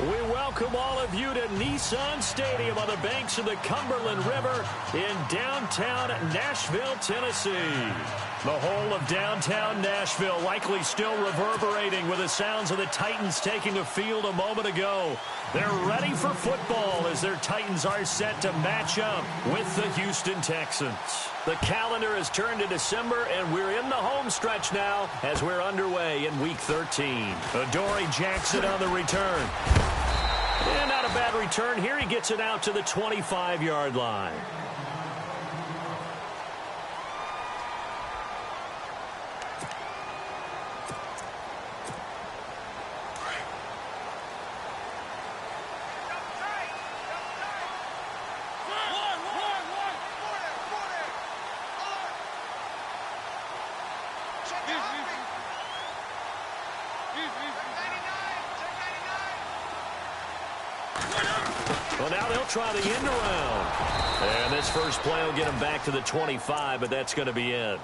We welcome all of you to Nissan Stadium on the banks of the Cumberland River in downtown Nashville, Tennessee. The whole of downtown Nashville likely still reverberating with the sounds of the Titans taking the field a moment ago. They're ready for football as their Titans are set to match up with the Houston Texans. The calendar has turned to December, and we're in the home stretch now as we're underway in Week 13. Adoree Jackson on the return. And not a bad return here. He gets it out to the 25-yard line. Well, now they'll try the end around. And this first play will get him back to the 25, but that's going to be it.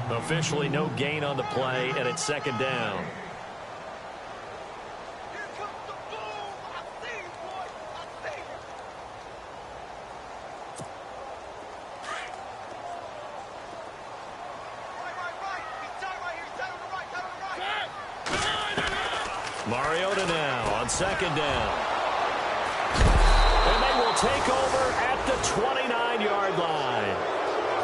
Officially no gain on the play, and it's second down. Mariota now on second down. And they will take over at the 29-yard line.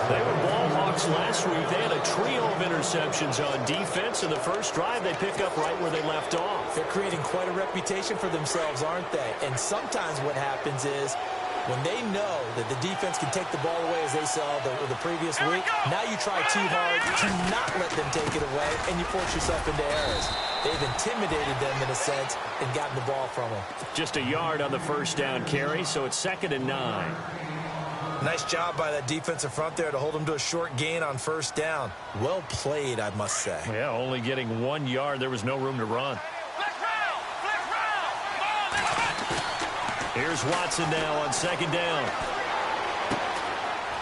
They were ball hawks last week. They had a trio of interceptions on defense. In the first drive, they pick up right where they left off. They're creating quite a reputation for themselves, aren't they? And sometimes what happens is when they know that the defense can take the ball away as they saw the previous week, now you try too hard to not let them take it away, and you force yourself into errors. They've intimidated them in a sense and gotten the ball from them. Just a yard on the first down carry, so it's 2nd and 9. Nice job by that defensive front there to hold them to a short gain on first down. Well played, I must say. Yeah, only getting 1 yard. There was no room to run. Here's Watson now on second down.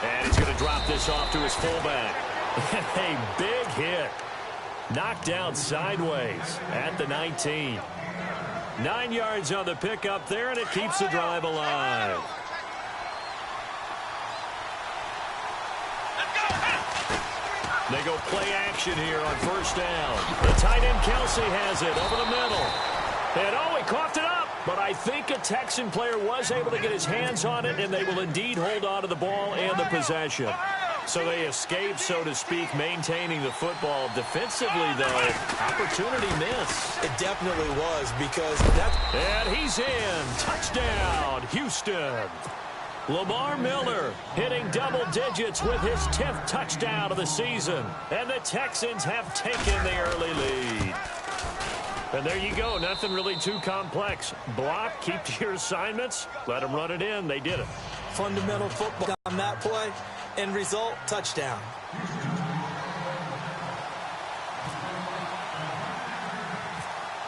And he's going to drop this off to his fullback. A big hit. Knocked down sideways at the 19. 9 yards on the pickup there, and it keeps the drive alive. They go play action here on first down. The tight end Kelsey has it over the middle. And oh, he coughed it up. But I think a Texan player was able to get his hands on it, and they will indeed hold on to the ball and the possession. So they escape, so to speak, maintaining the football. Defensively, though, opportunity miss. It definitely was because that. And he's in. Touchdown, Houston. Lamar Miller hitting double digits with his 10th touchdown of the season. And the Texans have taken the early lead. And there you go. Nothing really too complex. Block, keep to your assignments, let them run it in. They did it. Fundamental football on that play. End result, touchdown.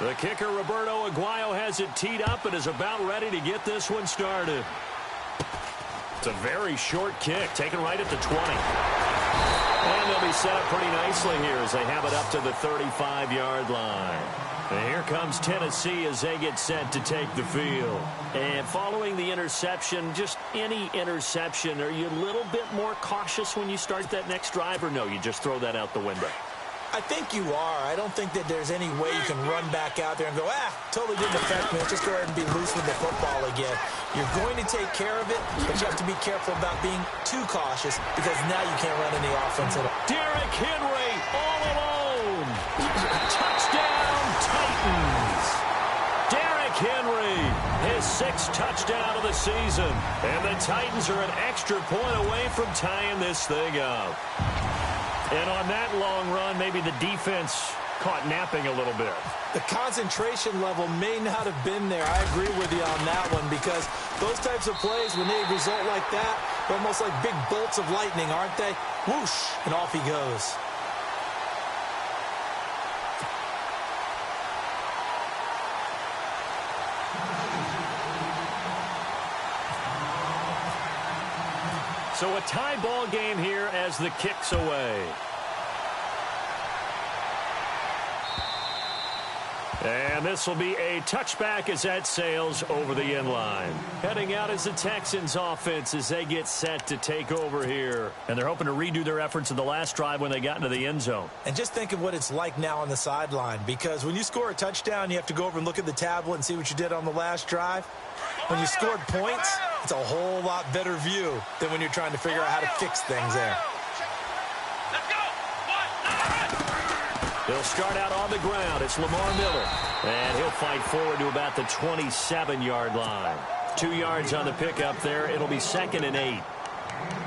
The kicker, Roberto Aguayo, has it teed up and is about ready to get this one started. It's a very short kick, taken right at the 20. And they'll be set up pretty nicely here as they have it up to the 35-yard line. And here comes Tennessee as they get set to take the field. And following the interception, just any interception, are you a little bit more cautious when you start that next drive, or no, you just throw that out the window? I think you are. I don't think that there's any way you can run back out there and go, totally didn't affect me. Let's just go ahead and be loose with the football again. You're going to take care of it, but you have to be careful about being too cautious because now you can't run any offense at all. Derrick Henry all alone. Touchdown, Titans. Derrick Henry, his 6th touchdown of the season. And the Titans are an extra point away from tying this thing up. And on that long run, maybe the defense caught napping a little bit. The concentration level may not have been there. I agree with you on that one because those types of plays, when they result like that, they're almost like big bolts of lightning, aren't they? Whoosh, and off he goes. So a tie ball game here as the kick's away. And this will be a touchback as that sails over the end line. Heading out is the Texans offense as they get set to take over here. And they're hoping to redo their efforts in the last drive when they got into the end zone. And just think of what it's like now on the sideline, because when you score a touchdown, you have to go over and look at the tablet and see what you did on the last drive. When you scored points, it's a whole lot better view than when you're trying to figure out how to fix things there. He'll start out on the ground. It's Lamar Miller. And he'll fight forward to about the 27-yard line. 2 yards on the pickup there. It'll be 2nd and 8.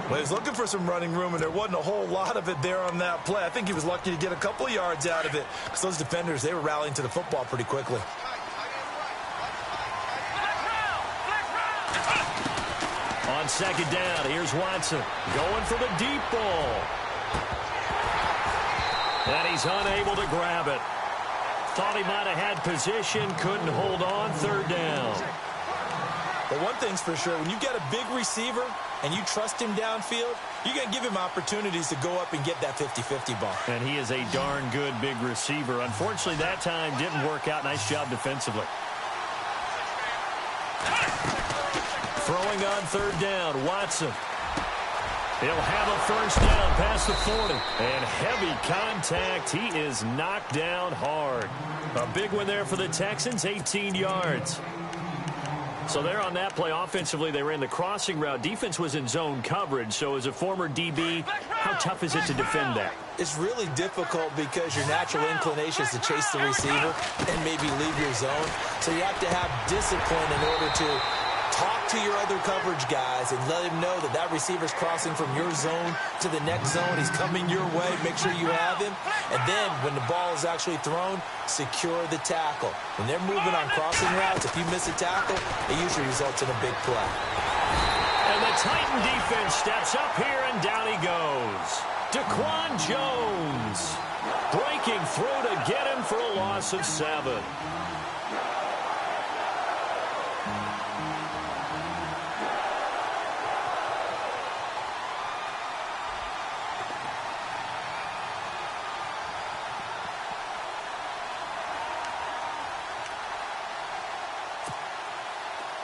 Well, he was looking for some running room, and there wasn't a whole lot of it there on that play. I think he was lucky to get a couple of yards out of it because those defenders, they were rallying to the football pretty quickly. On 2nd down, here's Watson going for the deep ball. And he's unable to grab it. Thought he might have had position, couldn't hold on. 3rd down. But one thing's for sure, when you get a big receiver and you trust him downfield, you're going to give him opportunities to go up and get that 50-50 ball. And he is a darn good big receiver. Unfortunately, that time didn't work out. Nice job defensively. Throwing on 3rd down, Watson. He'll have a 1st down past the 40. And heavy contact. He is knocked down hard. A big one there for the Texans, 18 yards. So there on that play, offensively, they ran the crossing route. Defense was in zone coverage. So as a former DB, how tough is it to defend that? It's really difficult because your natural inclination is to chase the receiver and maybe leave your zone. So you have to have discipline in order to talk to your other coverage guys and let him know that that receiver's crossing from your zone to the next zone. He's coming your way. Make sure you have him. And then when the ball is actually thrown, secure the tackle. When they're moving on crossing routes, if you miss a tackle, it usually results in a big play. And the Titan defense steps up here, and down he goes. Daquan Jones breaking through to get him for a loss of 7.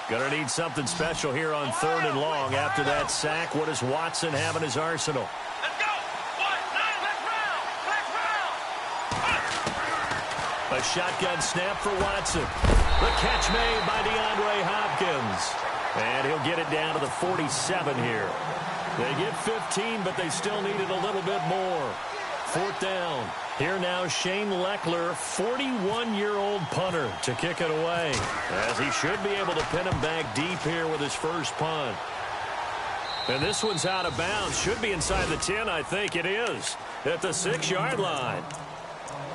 Going to need something special here on 3rd and long. After that sack, what does Watson have in his arsenal? Let's go! A shotgun snap for Watson. The catch made by DeAndre Hopkins. And he'll get it down to the 47 here. They get 15, but they still needed a little bit more. 4th down. Here now, Shane Leckler, 41-year-old punter, to kick it away, as he should be able to pin him back deep here with his first punt. And this one's out of bounds. Should be inside the 10, I think it is, at the 6-yard line.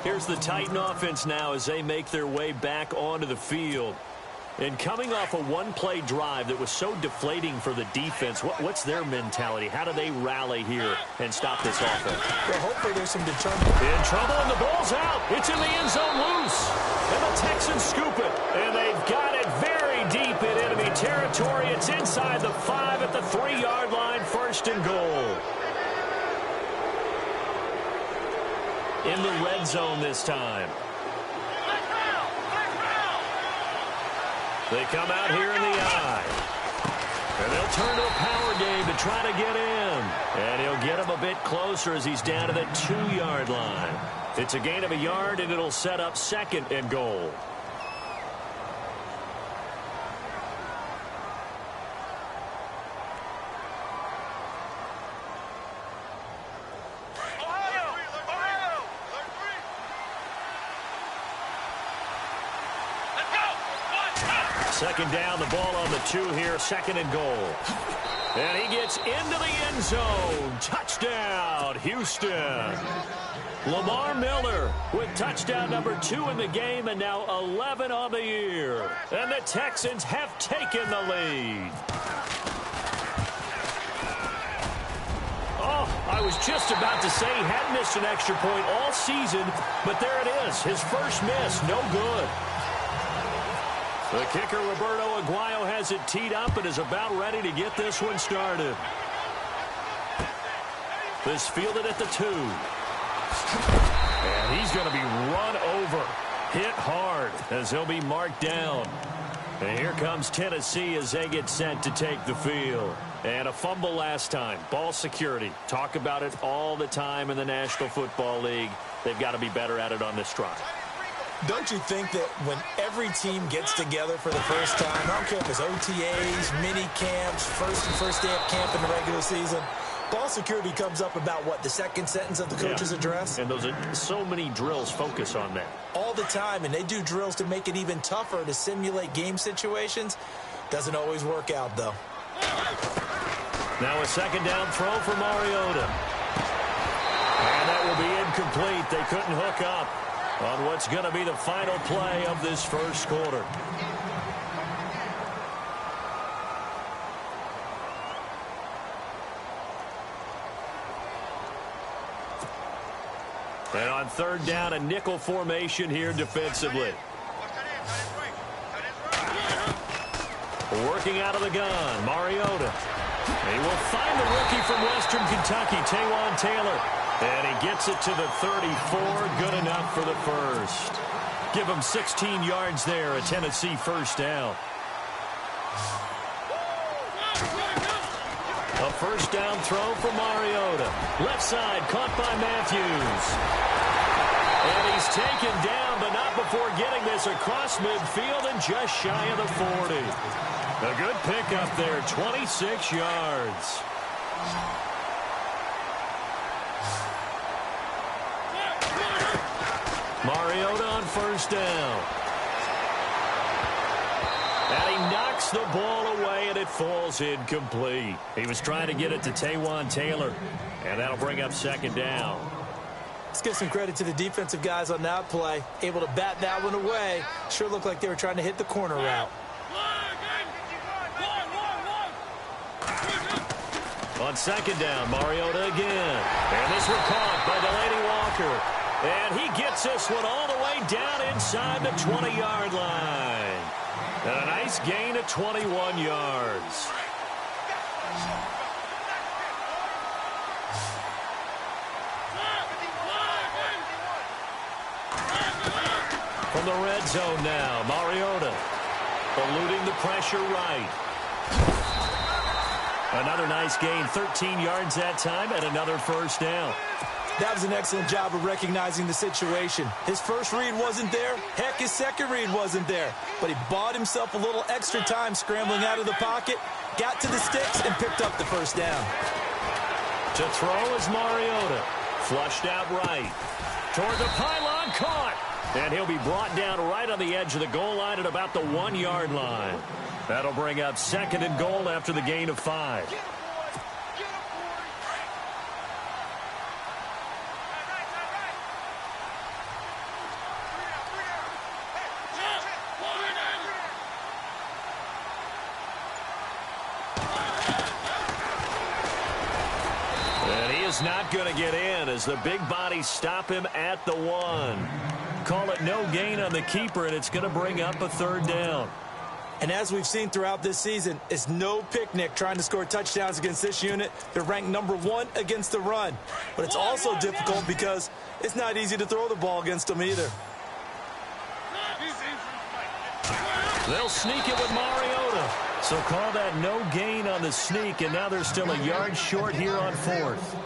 Here's the Titan offense now as they make their way back onto the field. And coming off a one-play drive that was so deflating for the defense, what's their mentality? How do they rally here and stop this offense? Well, hopefully there's some determination. In trouble, and the ball's out. It's in the end zone loose. And the Texans scoop it. And they've got it very deep in enemy territory. It's inside the 5 at the 3-yard line. 1st and goal. In the red zone this time. They come out here in the eye. And they'll turn to a power game to try to get in. And he'll get him a bit closer as he's down to the 2-yard line. It's a gain of a yard, and it'll set up 2nd and goal. Second down, the ball on the 2 here, 2nd and goal. And he gets into the end zone. Touchdown, Houston. Lamar Miller with touchdown number 2 in the game, and now 11 on the year. And the Texans have taken the lead. Oh, I was just about to say he hadn't missed an extra point all season, but there it is, his first miss, no good. The kicker, Roberto Aguayo, has it teed up and is about ready to get this one started. This fielded at the 2. And he's going to be run over. hit hard as he'll be marked down. And here comes Tennessee as they get set to take the field. And a fumble last time. Ball security. Talk about it all the time in the National Football League. They've got to be better at it on this drive. Don't you think that when every team gets together for the first time, I don't care if it's OTAs, mini camps, first day of camp in the regular season, ball security comes up about, what, the second sentence of the coach's address? And those are so many drills focus on that. All the time, and they do drills to make it even tougher to simulate game situations. Doesn't always work out, though. Now a second down throw for Mariota. And that will be incomplete. They couldn't hook up on what's going to be the final play of this first quarter. And on third down, a nickel formation here defensively. Working out of the gun, Mariota. He will find the rookie from Western Kentucky, Taywan Taylor. And he gets it to the 34, good enough for the first. Give him 16 yards there, a Tennessee first down. A first down throw for Mariota. Left side, caught by Matthews. And he's taken down, but not before getting this across midfield and just shy of the 40. A good pickup there, 26 yards. Mariota on first down. And he knocks the ball away, and it falls incomplete. He was trying to get it to Taywan Taylor, and that'll bring up second down. Let's give some credit to the defensive guys on that play. Able to bat that one away. Sure looked like they were trying to hit the corner route. On second down, Mariota again. And this one caught by Delaney Walker. And he gets this one all the way down inside the 20-yard line. And a nice gain of 21 yards. From the red zone now, Mariota eluding the pressure right. Another nice gain, 13 yards that time, and another first down. That was an excellent job of recognizing the situation. His first read wasn't there. Heck, his second read wasn't there. But he bought himself a little extra time scrambling out of the pocket, got to the sticks, and picked up the first down. To throw is Mariota. Flushed out right. Toward the pylon, caught. And he'll be brought down right on the edge of the goal line at about the 1-yard line. That'll bring up second and goal after the gain of 5. And he is not going to get in as the big bodies stop him at the 1. Call it no gain on the keeper, and it's going to bring up a third down. And as we've seen throughout this season, it's no picnic trying to score touchdowns against this unit. They're ranked number 1 against the run. But it's also difficult because it's not easy to throw the ball against them either. They'll sneak it with Mariota. So call that no gain on the sneak, and now they're still a yard short here on 4th.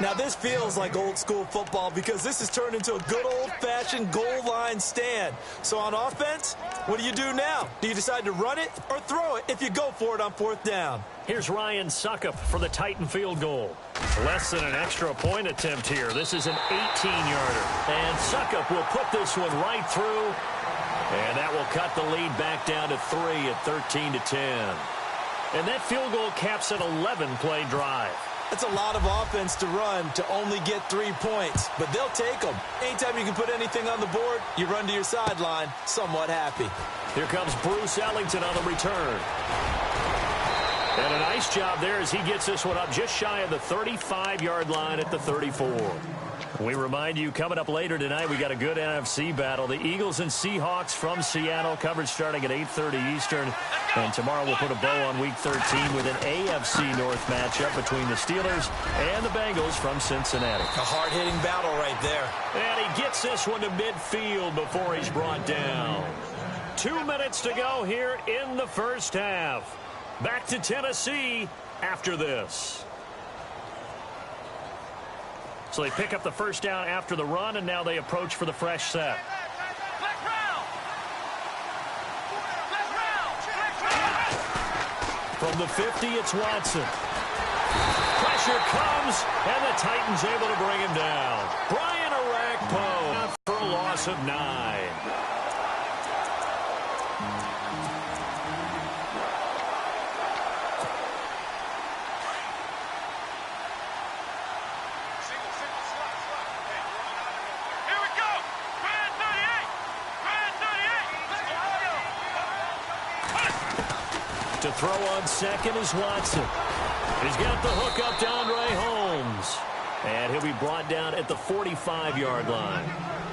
Now, this feels like old-school football because this has turned into a good old-fashioned goal line stand. So on offense, what do you do now? Do you decide to run it or throw it if you go for it on 4th down? Here's Ryan Suckup for the Titan field goal. Less than an extra point attempt here. This is an 18-yarder. And Suckup will put this one right through. And that will cut the lead back down to 3 at 13-10. And that field goal caps an 11-play drive. That's a lot of offense to run to only get 3 points, but they'll take them. Anytime you can put anything on the board, you run to your sideline, somewhat happy. Here comes Bruce Ellington on the return. And a nice job there as he gets this one up just shy of the 35-yard line at the 34. We remind you, coming up later tonight, we got a good NFC battle. The Eagles and Seahawks from Seattle, coverage starting at 8:30 Eastern. And tomorrow we'll put a bow on Week 13 with an AFC North matchup between the Steelers and the Bengals from Cincinnati. A hard-hitting battle right there. And he gets this one to midfield before he's brought down. 2 minutes to go here in the first half. Back to Tennessee after this. So they pick up the first down after the run, and now they approach for the fresh set. From the 50, it's Watson. Pressure comes, and the Titans able to bring him down. Brian Orakpo for a loss of 9. To throw on second is Watson. He's got the hook up to Andre Holmes. And he'll be brought down at the 45-yard line.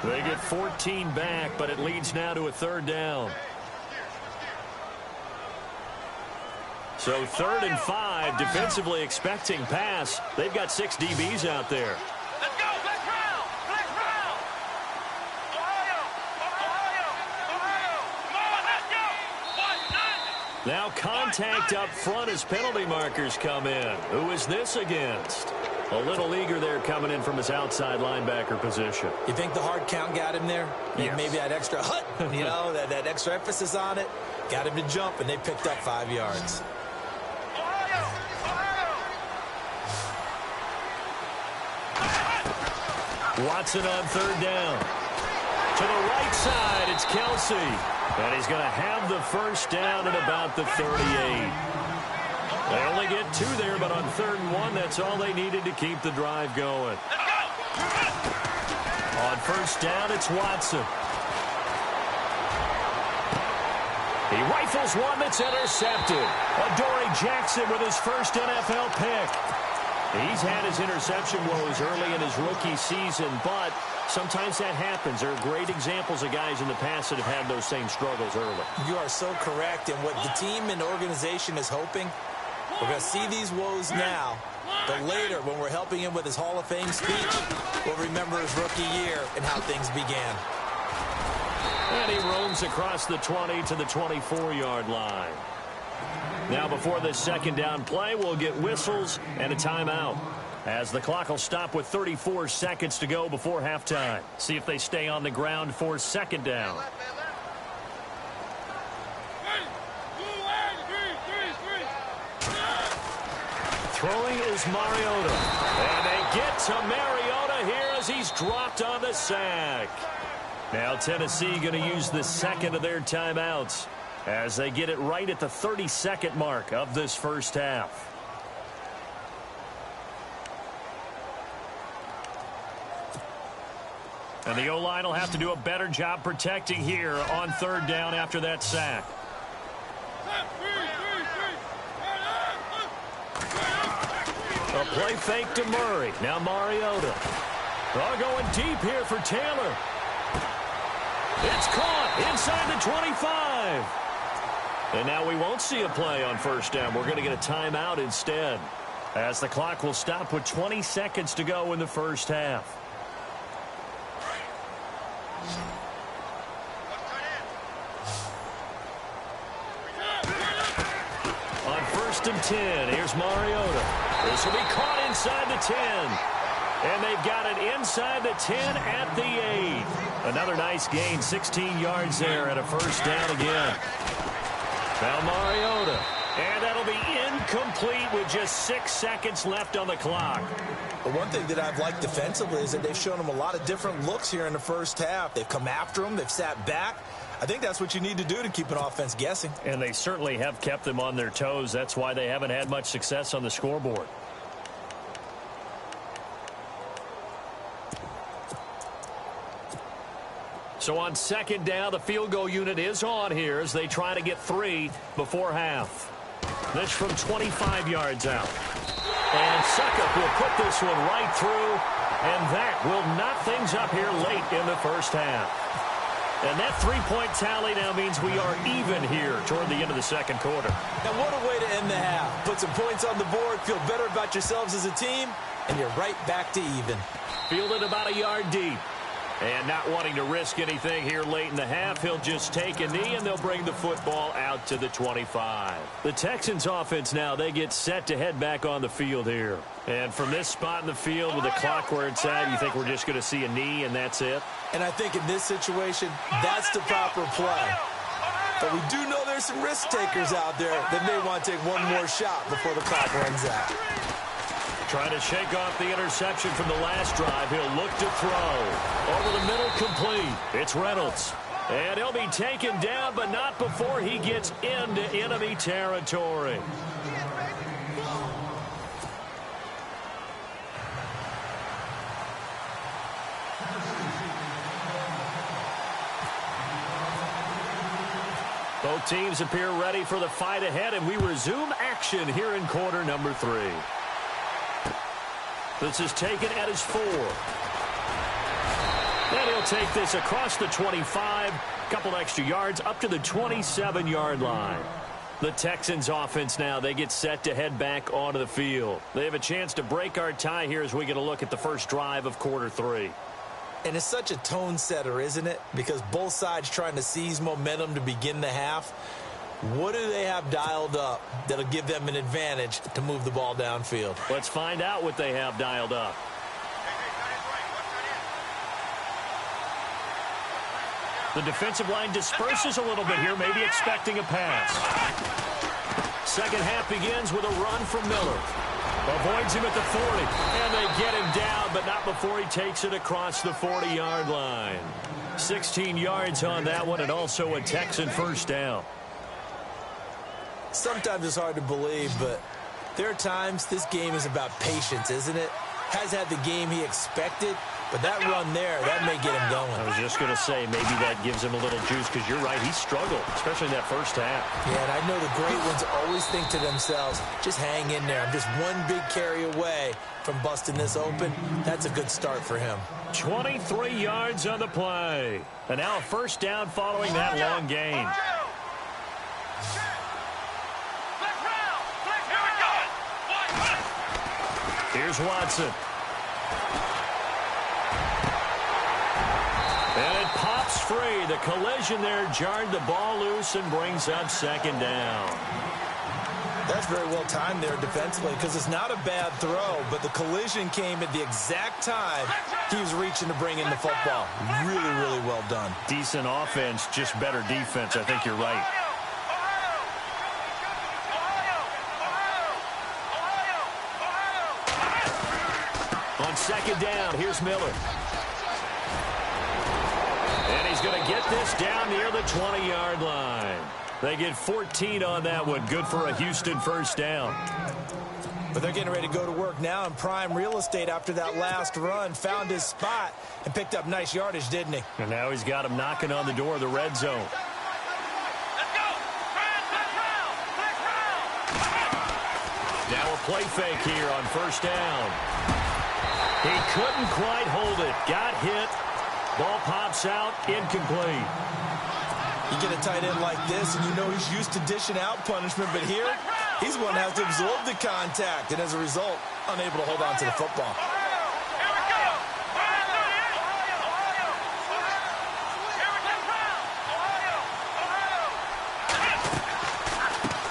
They get 14 back, but it leads now to a third down. So 3rd and 5, defensively expecting pass. They've got 6 DBs out there. Let's go! Let's round! Let's round! Ohio! Come on, let's go! 1-9! Now contact up front as penalty markers come in. Who is this against? A little leaguer there coming in from his outside linebacker position. You think the hard count got him there? Yes. Maybe that extra hut, you know, that extra emphasis on it. Got him to jump, and they picked up 5 yards. Watson on 3rd down. To the right side, it's Kelsey. And he's going to have the first down at about the 38. They only get 2 there, but on 3rd and 1, that's all they needed to keep the drive going. On first down, it's Watson. He rifles one that's intercepted. Adoree Jackson with his first NFL pick. He's had his interception woes early in his rookie season, but sometimes that happens. There are great examples of guys in the past that have had those same struggles early. You are so correct, and what the team and the organization is hoping, we're going to see these woes now, but later when we're helping him with his Hall of Fame speech, we'll remember his rookie year and how things began. And he roams across the 20 to the 24-yard line. Now before this second down play, we'll get whistles and a timeout, as the clock will stop with 34 seconds to go before halftime. See if they stay on the ground for second down. Throwing is Mariota. And they get to Mariota here as he's dropped on the sack. Now Tennessee going to use the second of their timeouts as they get it right at the 32nd mark of this first half. And the O-line will have to do a better job protecting here on 3rd down after that sack. A play fake to Murray. Now Mariota. Going deep here for Taylor. It's caught inside the 25. And now we won't see a play on first down. We're going to get a timeout instead, as the clock will stop with 20 seconds to go in the first half. On 1st and 10, here's Mariota. This will be caught inside the 10. And they've got it inside the 10 at the 8. Another nice gain, 16 yards there at a first down again. Now Mariota. And that'll be incomplete with just 6 seconds left on the clock. But one thing that I've liked defensively is that they've shown them a lot of different looks here in the first half. They've come after them. They've sat back. I think that's what you need to do to keep an offense guessing. And they certainly have kept them on their toes. That's why they haven't had much success on the scoreboard. So on second down, the field goal unit is on here as they try to get 3 before half. This from 25 yards out. And Suckup will put this one right through. And that will knot things up here late in the first half. And that three-point tally now means we are even here toward the end of the second quarter. And what a way to end the half. Put some points on the board, feel better about yourselves as a team, and you're right back to even. Fielded about a yard deep. And not wanting to risk anything here late in the half, he'll just take a knee, and they'll bring the football out to the 25. The Texans offense now, they get set to head back on the field here. And from this spot in the field with the clock where it's at, you think we're just going to see a knee and that's it? And I think in this situation, that's the proper play. But we do know there's some risk takers out there that may want to take one more shot before the clock runs out. Trying to shake off the interception from the last drive. He'll look to throw. Over the middle, complete. It's Reynolds. And he'll be taken down, but not before he gets into enemy territory. Both teams appear ready for the fight ahead, and we resume action here in quarter number 3. This is taken at his 4. Then he'll take this across the 25, couple extra yards up to the 27-yard line. The Texans offense now, they get set to head back onto the field. They have a chance to break our tie here as we get a look at the first drive of quarter 3. And it's such a tone setter, isn't it? Because both sides trying to seize momentum to begin the half. What do they have dialed up that'll give them an advantage to move the ball downfield? Let's find out what they have dialed up. The defensive line disperses a little bit here, maybe expecting a pass. Second half begins with a run from Miller. Avoids him at the 40, and they get him down, but not before he takes it across the 40-yard line. 16 yards on that one, and also a Texan first down. Sometimes it's hard to believe, but there are times this game is about patience, isn't it? Has had the game he expected, but that run there, that may get him going. I was just going to say, maybe that gives him a little juice, because you're right, he struggled, especially in that first half. Yeah, and I know the great ones always think to themselves, just hang in there. I'm just one big carry away from busting this open. That's a good start for him. 23 yards on the play. And now a first down following that long gain. Here's Watson. And it pops free. The collision there jarred the ball loose and brings up second down. That's very well timed there defensively because it's not a bad throw, but the collision came at the exact time he was reaching to bring in the football. Really, really well done. Decent offense, just better defense. I think you're right. On second down, here's Miller. And he's going to get this down near the 20-yard line. They get 14 on that one. Good for a Houston first down. But they're getting ready to go to work now in prime real estate after that last run. Found his spot and picked up nice yardage, didn't he? And now he's got him knocking on the door of the red zone. Now a play fake here on first down. He couldn't quite hold it. Got hit. Ball pops out. Incomplete. You get a tight end like this, and you know he's used to dishing out punishment, but here, he's the one that has to absorb the contact, and as a result, unable to hold on to the football.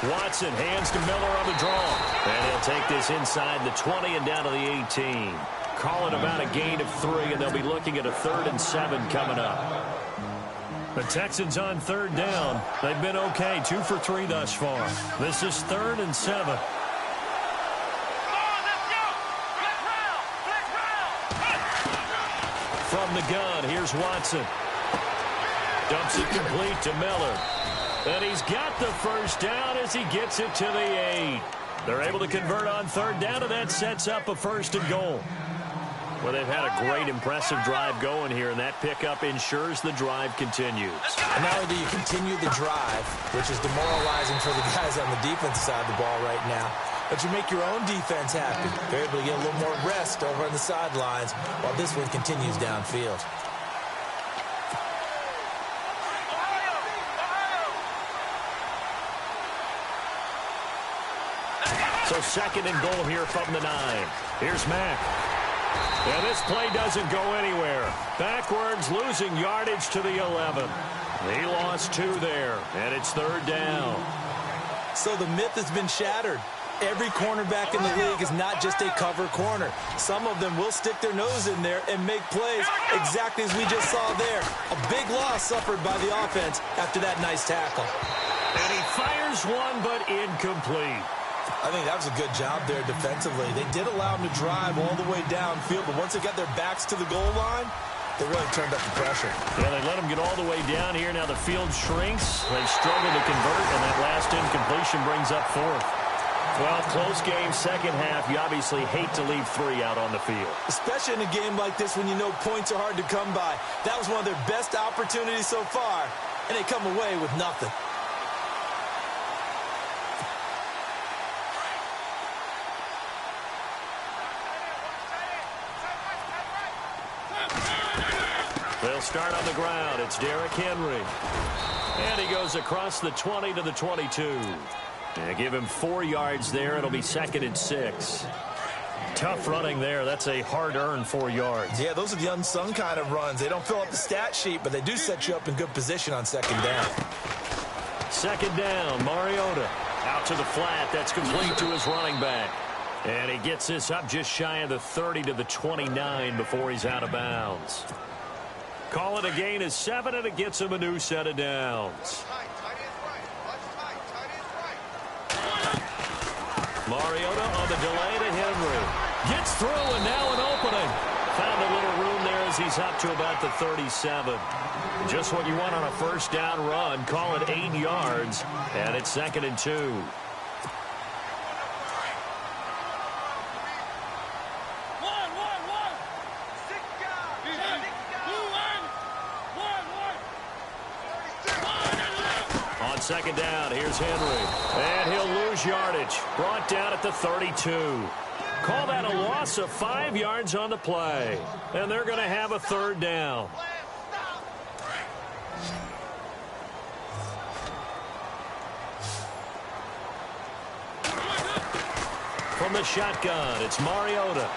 Watson hands to Miller on the draw. And he'll take this inside the 20 and down to the 18. Calling about a gain of 3, and they'll be looking at a 3rd and 7 coming up. The Texans on third down. They've been okay, 2 for 3 thus far. This is 3rd and 7. From the gun, here's Watson. Dumps it complete to Miller. And he's got the first down as he gets it to the 8. They're able to convert on third down, and that sets up a 1st and goal. Well, they've had a great, impressive drive going here, and that pickup ensures the drive continues. And not only do you continue the drive, which is demoralizing for the guys on the defensive side of the ball right now, but you make your own defense happy. They're able to get a little more rest over on the sidelines while this one continues downfield. So second and goal here from the 9. Here's Mack. And this play doesn't go anywhere. Backwards, losing yardage to the 11. He lost 2 there, and it's third down. So the myth has been shattered. Every cornerback in the league is not just a cover corner. Some of them will stick their nose in there and make plays exactly as we just saw there. A big loss suffered by the offense after that nice tackle. And he fires one, but incomplete. I think that was a good job there defensively. They did allow him to drive all the way downfield, but once they got their backs to the goal line, they really turned up the pressure. Yeah, they let him get all the way down here. Now the field shrinks. They've struggled to convert, and that last incompletion brings up 4th. Well, close game, second half. You obviously hate to leave 3 out on the field. Especially in a game like this when you know points are hard to come by. That was one of their best opportunities so far, and they come away with nothing. They'll start on the ground. It's Derrick Henry. And he goes across the 20 to the 22. They give him 4 yards there. It'll be 2nd and 6. Tough running there. That's a hard-earned 4 yards. Yeah, those are the unsung kind of runs. They don't fill up the stat sheet, but they do set you up in good position on second down. Second down, Mariota. Out to the flat. That's complete to his running back. And he gets this up just shy of the 30 to the 29 before he's out of bounds. Call it a gain of 7, and it gets him a new set of downs. Mariota on the delay to Henry. Gets through, and now an opening. Found a little room there as he's up to about the 37. Just what you want on a first down run. Call it 8 yards, and it's 2nd and 2. Second down, here's Henry. And he'll lose yardage. Brought down at the 32. Call that a loss of 5 yards on the play. And they're going to have a third down. From the shotgun, it's Mariota.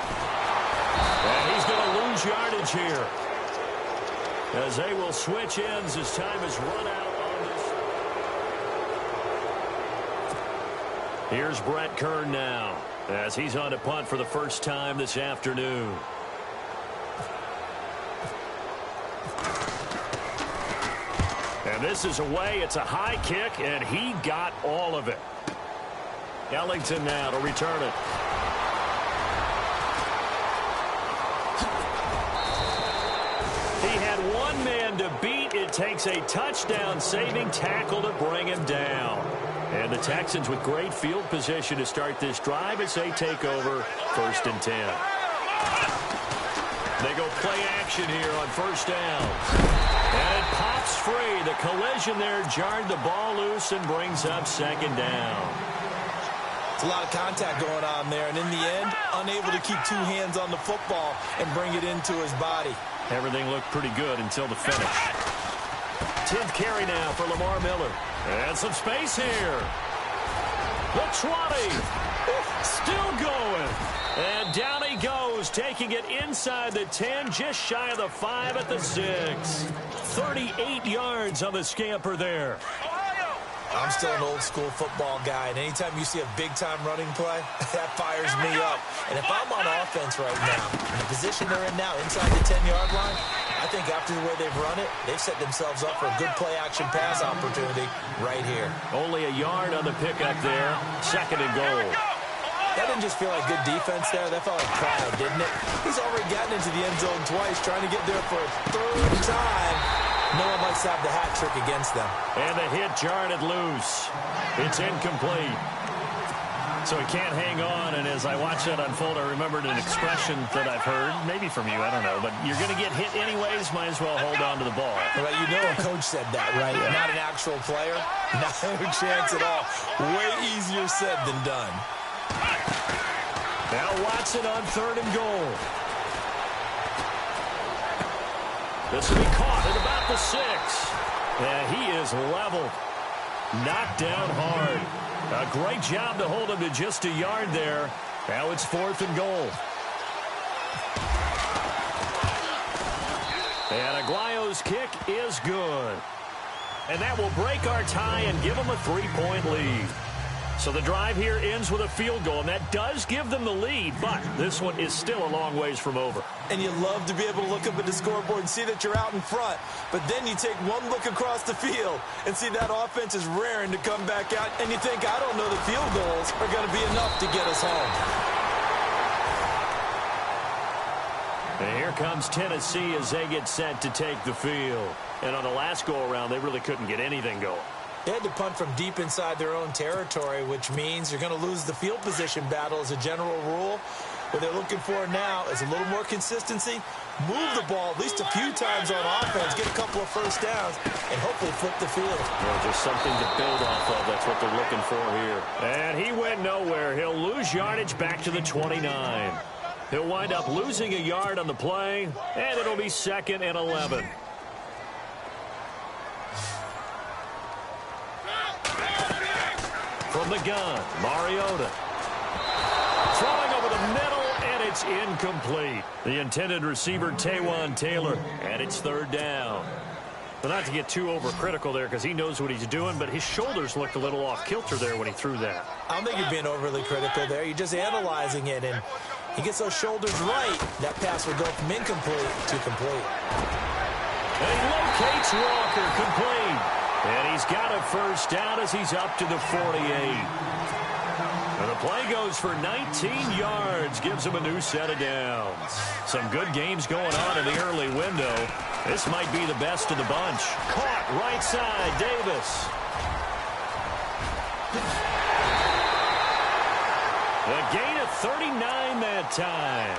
And he's going to lose yardage here, as they will switch ends as time is run out. Here's Brett Kern now, as he's on to punt for the first time this afternoon. And this is away. It's a high kick, and he got all of it. Ellington now to return it. He had one man to beat. It takes a touchdown-saving tackle to bring him down. And the Texans with great field position to start this drive as they take over 1st and 10. They go play action here on first down. And it pops free. The collision there jarred the ball loose and brings up 2nd down. It's a lot of contact going on there, and in the end, unable to keep 2 hands on the football and bring it into his body. Everything looked pretty good until the finish. 10th carry now for Lamar Miller. And some space here. The 20. Still going. And down he goes, taking it inside the 10, just shy of the 5 at the 6. 38 yards on the scamper there. I'm still an old-school football guy, and anytime you see a big-time running play, that fires me up. And if I'm on offense right now, in the position they're in now, inside the 10-yard line, I think after the way they've run it, they've set themselves up for a good play-action pass opportunity right here. Only a yard on the pickup there. 2nd and goal. That didn't just feel like good defense there. That felt like pride, didn't it? He's already gotten into the end zone twice, trying to get there for a 3rd time. No one likes to have the hat trick against them. And the hit jarred it loose. It's incomplete. So he can't hang on, and as I watch that unfold, I remembered an expression that I've heard, maybe from you, I don't know, but you're going to get hit anyways, might as well hold on to the ball. Well, you know a coach said that, right? Yeah. Not an actual player. No chance at all. Way easier said than done. Now Watson on 3rd and goal. This will be caught at about the 6. And he is leveled. Knocked down hard. A great job to hold him to just a yard there. Now it's 4th and goal. And Aguayo's kick is good. And that will break our tie and give them a 3-point lead. So the drive here ends with a field goal, and that does give them the lead, but this one is still a long ways from over. And you love to be able to look up at the scoreboard and see that you're out in front, but then you take one look across the field and see that offense is raring to come back out, and you think, I don't know, the field goals are going to be enough to get us home. And here comes Tennessee as they get set to take the field. And on the last go-around, they really couldn't get anything going. They had to punt from deep inside their own territory, which means you're going to lose the field position battle as a general rule. What they're looking for now is a little more consistency, move the ball at least a few times on offense, get a couple of first downs, and hopefully flip the field. Well, just something to build off of. That's what they're looking for here. And he went nowhere. He'll lose yardage back to the 29. He'll wind up losing a yard on the play, and it'll be 2nd and 11. From the gun, Mariota. Throwing over the middle, and it's incomplete. The intended receiver, Taywan Taylor, and it's 3rd down. But not to get too overcritical there because he knows what he's doing, but his shoulders looked a little off kilter there when he threw that. I don't think you're being overly critical there. You're just analyzing it, and he gets those shoulders right. That pass will go from incomplete to complete. And he locates Walker, complete. And he's got a first down as he's up to the 48. And the play goes for 19 yards, gives him a new set of downs. Some good games going on in the early window. This might be the best of the bunch. Caught right side, Davis. A gain of 39 that time.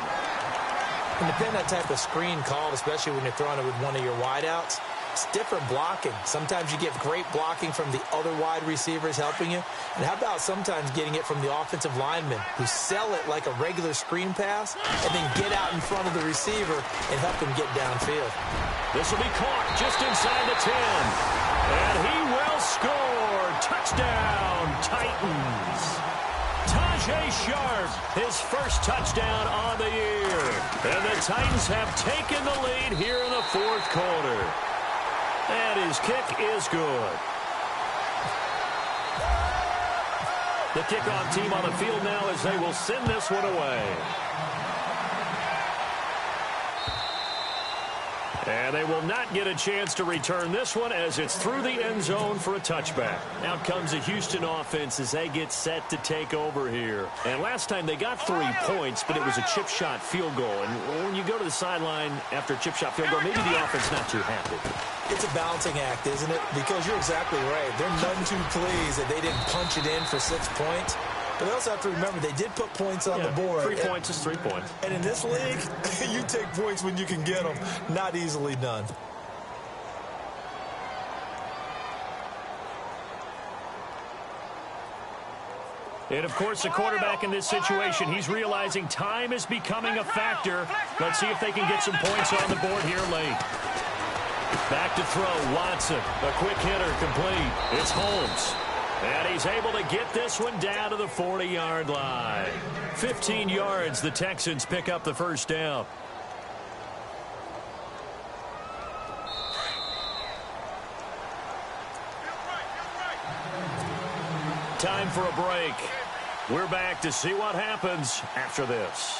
And depending on that type of screen called, especially when you're throwing it with one of your wideouts, it's different blocking. Sometimes you get great blocking from the other wide receivers helping you. And how about sometimes getting it from the offensive linemen who sell it like a regular screen pass and then get out in front of the receiver and help him get downfield. This will be caught just inside the 10. And he will score. Touchdown, Titans. Tajay Sharp, his first touchdown on the year. And the Titans have taken the lead here in the 4th quarter. And his kick is good. The kickoff team on the field now as they will send this one away. And they will not get a chance to return this one as it's through the end zone for a touchback. Out comes the Houston offense as they get set to take over here. And last time they got 3 points, but it was a chip shot field goal. And when you go to the sideline after a chip shot field goal, maybe the offense not too happy. It's a balancing act, isn't it? Because you're exactly right. They're none too pleased that they didn't punch it in for 6 points. But they also have to remember they did put points on the board. 3 points is 3 points. And in this league, you take points when you can get them. Not easily done. And, of course, the quarterback in this situation, he's realizing time is becoming a factor. Let's see if they can get some points on the board here late. Back to throw, Watson. A quick hitter, complete. It's Holmes. And he's able to get this one down to the 40-yard line. 15 yards, the Texans pick up the first down. Time for a break. We're back to see what happens after this.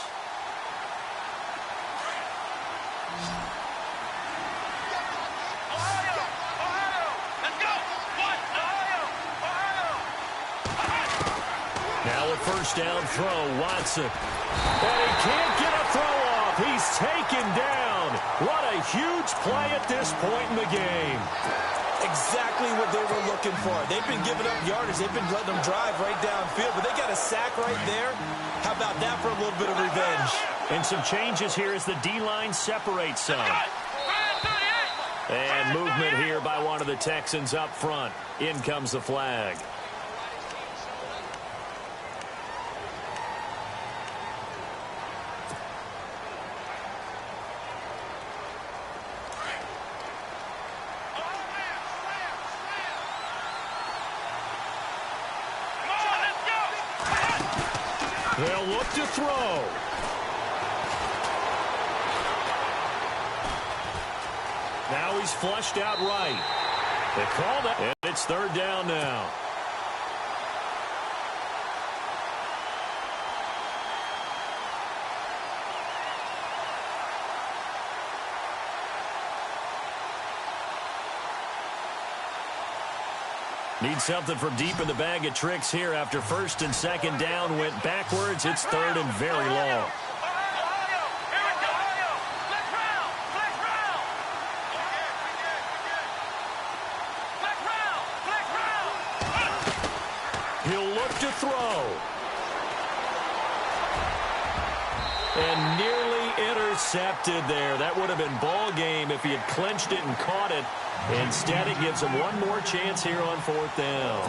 First down throw, Watson. And he can't get a throw off. He's taken down. What a huge play at this point in the game. Exactly what they were looking for. They've been giving up yardage. They've been letting them drive right downfield, but they got a sack right there. How about that for a little bit of revenge? And some changes here as the D-line separates some. And movement here by one of the Texans up front. In comes the flag. They'll look to throw. Now he's flushed out right. They call that, and it's third down now. Need something from deep in the bag of tricks here after first and second down went backwards. It's third and very long. He'll look to throw. And nearly intercepted there. That would have been ball game if he had clinched it and caught it. Instead, it gives him one more chance here on fourth down.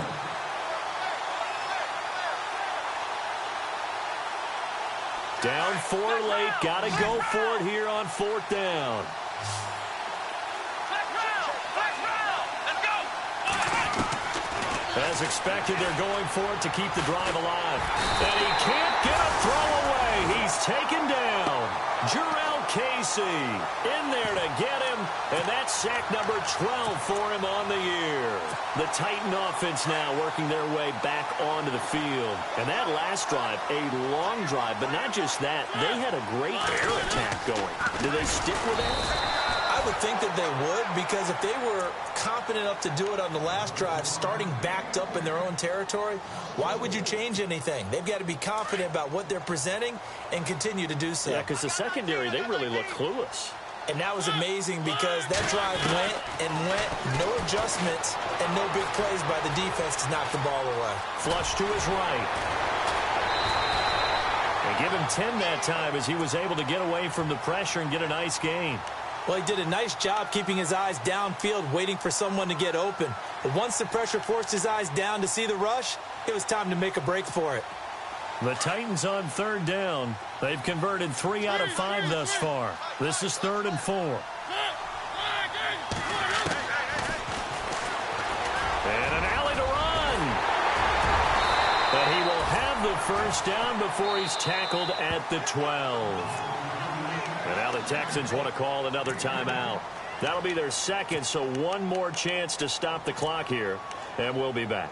Down 4 late. Got to go for it here on fourth down. As expected, they're going for it to keep the drive alive. And he can't get a throw away. He's taken down. Jarrell Casey in there to get him. And that's sack number 12 for him on the year. The Titan offense now working their way back onto the field. And that last drive, a long drive. But not just that, they had a great air attack going. Do they stick with that? I would think that they would, because if they were confident enough to do it on the last drive, starting backed up in their own territory, why would you change anything? They've got to be confident about what they're presenting and continue to do so. Yeah, because the secondary, they really look clueless. And that was amazing because that drive went and went, no adjustments and no big plays by the defense to knock the ball away. Flush to his right. They give him 10 that time as he was able to get away from the pressure and get a nice gain. Well, he did a nice job keeping his eyes downfield, waiting for someone to get open. But once the pressure forced his eyes down to see the rush, it was time to make a break for it. The Titans on third down. They've converted 3 out of 5 thus far. This is 3rd and 4. And an alley to run. But he will have the first down before he's tackled at the 12. And now the Texans want to call another timeout. That'll be their second, so one more chance to stop the clock here, and we'll be back.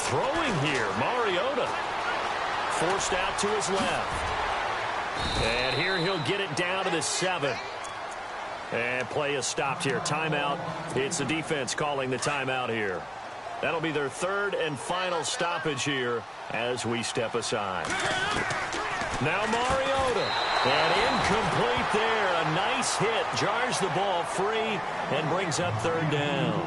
Throwing here, Mariota. Forced out to his left. And here he'll get it down to the 7. And play is stopped here. Timeout. It's the defense calling the timeout here. That'll be their 3rd and final stoppage here as we step aside. Now Mariota. And incomplete there. A nice hit. Jars the ball free and brings up 3rd down.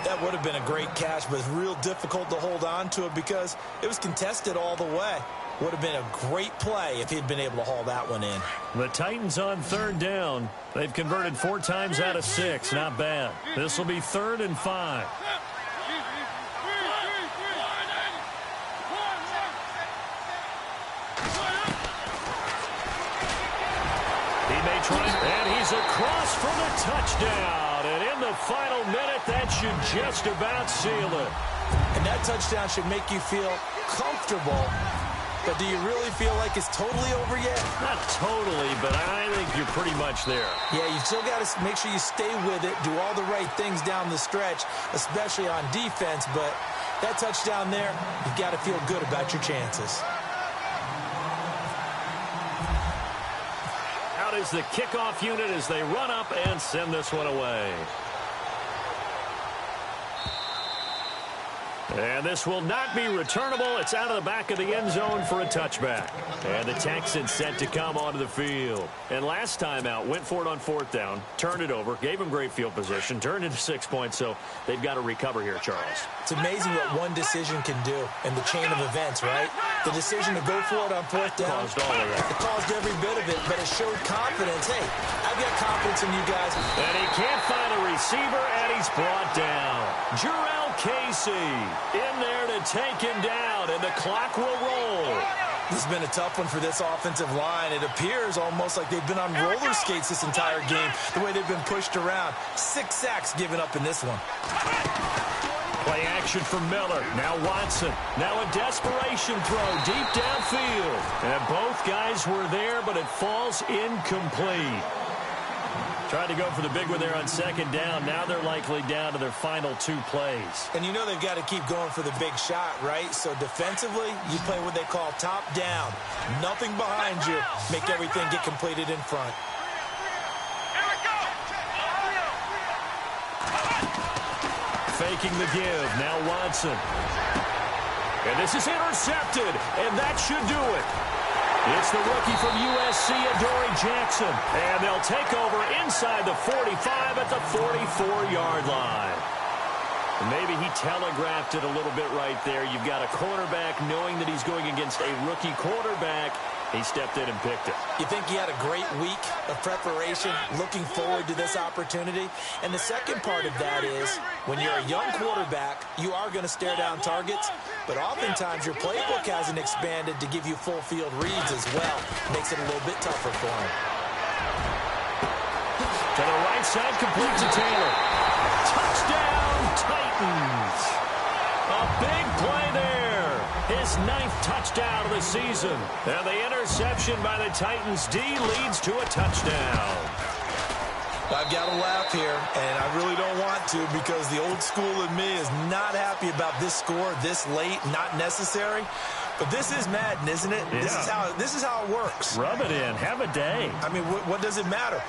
That would have been a great catch, but it's real difficult to hold on to it because it was contested all the way. Would have been a great play if he'd been able to haul that one in. The Titans on 3rd down. They've converted 4 times out of 6. Not bad. This will be 3rd and 5. He may try, and he's across for the touchdown. And in the final minute, that should just about seal it. And that touchdown should make you feel comfortable. But do you really feel like it's totally over yet? Not totally, but I think you're pretty much there. Yeah, you've still got to make sure you stay with it, do all the right things down the stretch, especially on defense. But that touchdown there, you've got to feel good about your chances. Out is the kickoff unit as they run up and send this one away. And this will not be returnable. It's out of the back of the end zone for a touchback. And the Texans set to come onto the field. And last time out, went for it on 4th down, turned it over, gave them great field position, turned into 6 points, so they've got to recover here, Charles. It's amazing what one decision can do in the chain of events, right? The decision to go for it on 4th down, caused all of that. It caused every bit of it, but it showed confidence. Hey, I've got confidence in you guys. And he can't find a receiver, and he's brought down. Jarrell Casey in there to take him down, and the clock will roll. This has been a tough one for this offensive line. It appears almost like they've been on roller skates this entire game, the way they've been pushed around. 6 sacks given up in this one. Play action from Miller. Now Watson. Now a desperation throw deep downfield. And both guys were there, but it falls incomplete. Tried to go for the big one there on second down. Now they're likely down to their final 2 plays. And you know they've got to keep going for the big shot, right? So defensively, you play what they call top down. Nothing behind you. Make everything get completed in front. Here we go. Faking the give. Now Watson. And this is intercepted. And that should do it. It's the rookie from USC, Adoree Jackson. And they'll take over inside the 45 at the 44-yard line. And maybe he telegraphed it a little bit right there. You've got a quarterback knowing that he's going against a rookie quarterback. He stepped in and picked it. You think he had a great week of preparation, looking forward to this opportunity? And the second part of that is, when you're a young quarterback, you are going to stare down targets, but oftentimes your playbook hasn't expanded to give you full field reads as well. Makes it a little bit tougher for him. To the right side, complete to Taylor. Touchdown, Titans. A big play there. His 9th touchdown of the season. And the interception by the Titans D leads to a touchdown. I've got to laugh here, and I really don't want to because the old school in me is not happy about this score this late, not necessary. But this is Madden, isn't it? Yeah. This is how it works. Rub it in. Have a day. I mean, what does it matter?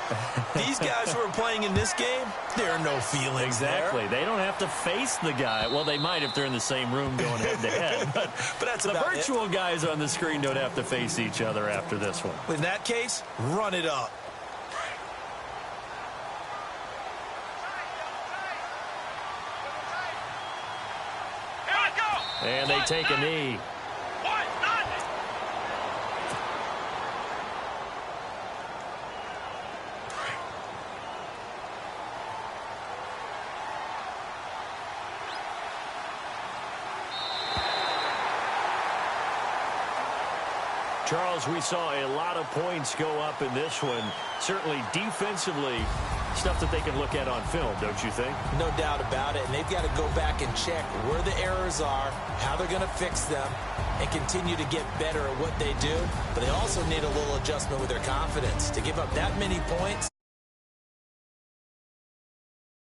These guys who are playing in this game, there are no feelings Exactly. there. They don't have to face the guy. Well, they might if they're in the same room going head-to-head. But that's the about virtual guys on the screen don't have to face each other after this one. In that case, run it up. Here we go. And they take a knee. Charles, we saw a lot of points go up in this one. Certainly defensively, stuff that they can look at on film, don't you think? No doubt about it. And they've got to go back and check where the errors are, how they're going to fix them, and continue to get better at what they do. But they also need a little adjustment with their confidence. To give up that many points,